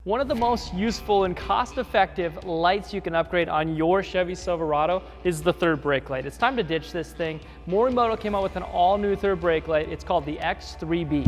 One of the most useful and cost-effective lights you can upgrade on your Chevy Silverado is the third brake light. It's time to ditch this thing. Morimoto came out with an all-new third brake light. It's called the X3B.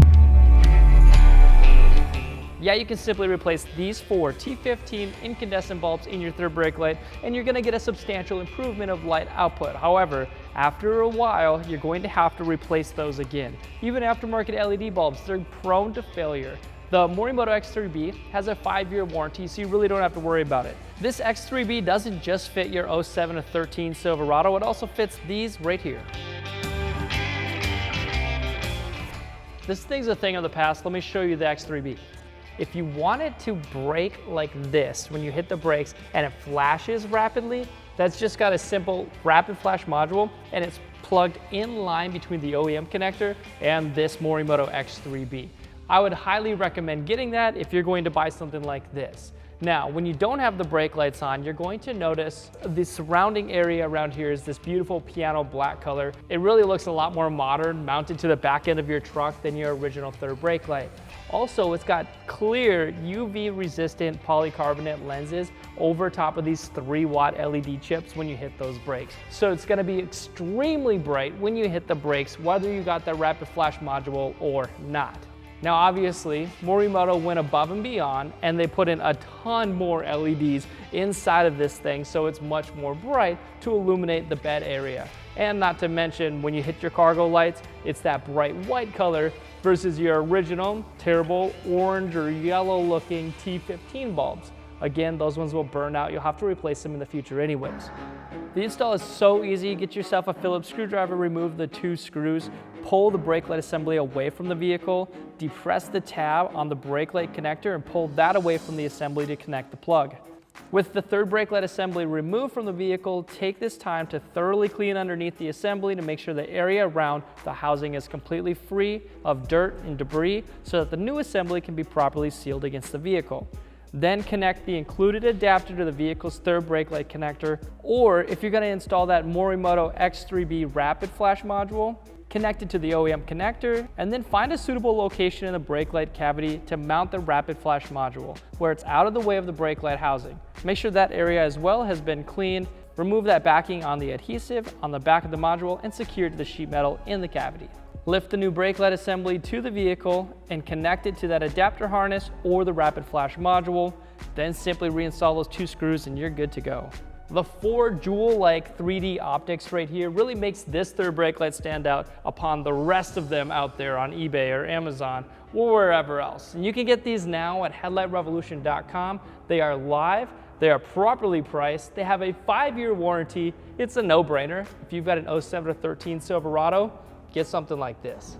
Yeah, you can simply replace these four T15 incandescent bulbs in your third brake light, and you're gonna get a substantial improvement of light output. However, after a while, you're going to have to replace those again. Even aftermarket LED bulbs, they're prone to failure. The Morimoto X3B has a 5-year warranty, so you really don't have to worry about it. This X3B doesn't just fit your 07 to 13 Silverado, it also fits these right here. This thing's a thing of the past. Let me show you the X3B. If you want it to brake like this, when you hit the brakes and it flashes rapidly, that's just got a simple rapid flash module, and it's plugged in line between the OEM connector and this Morimoto X3B. I would highly recommend getting that if you're going to buy something like this. Now, when you don't have the brake lights on, you're going to notice the surrounding area around here is this beautiful piano black color. It really looks a lot more modern, mounted to the back end of your truck than your original third brake light. Also, it's got clear UV resistant polycarbonate lenses over top of these 3-watt LED chips when you hit those brakes. So it's gonna be extremely bright when you hit the brakes, whether you got the rapid flash module or not. Now obviously, Morimoto went above and beyond, and they put in a ton more LEDs inside of this thing, so it's much more bright to illuminate the bed area. And not to mention, when you hit your cargo lights, it's that bright white color versus your original terrible orange or yellow looking T15 bulbs. Again, those ones will burn out. You'll have to replace them in the future anyways. The install is so easy. Get yourself a Phillips screwdriver, remove the 2 screws, pull the brake light assembly away from the vehicle, depress the tab on the brake light connector and pull that away from the assembly to connect the plug. With the third brake light assembly removed from the vehicle, take this time to thoroughly clean underneath the assembly to make sure the area around the housing is completely free of dirt and debris so that the new assembly can be properly sealed against the vehicle. Then connect the included adapter to the vehicle's third brake light connector, or if you're going to install that Morimoto X3B rapid flash module, connect it to the OEM connector, and then find a suitable location in the brake light cavity to mount the rapid flash module, where it's out of the way of the brake light housing. Make sure that area as well has been cleaned. Remove that backing on the adhesive on the back of the module and secure it to the sheet metal in the cavity. Lift the new brake light assembly to the vehicle and connect it to that adapter harness or the rapid flash module. Then simply reinstall those 2 screws and you're good to go. The 4 jewel-like 3D optics right here really makes this third brake light stand out upon the rest of them out there on eBay or Amazon or wherever else. And you can get these now at headlightrevolution.com. They are live, they are properly priced, they have a 5-year warranty. It's a no-brainer. If you've got an 07 to 13 Silverado, get something like this.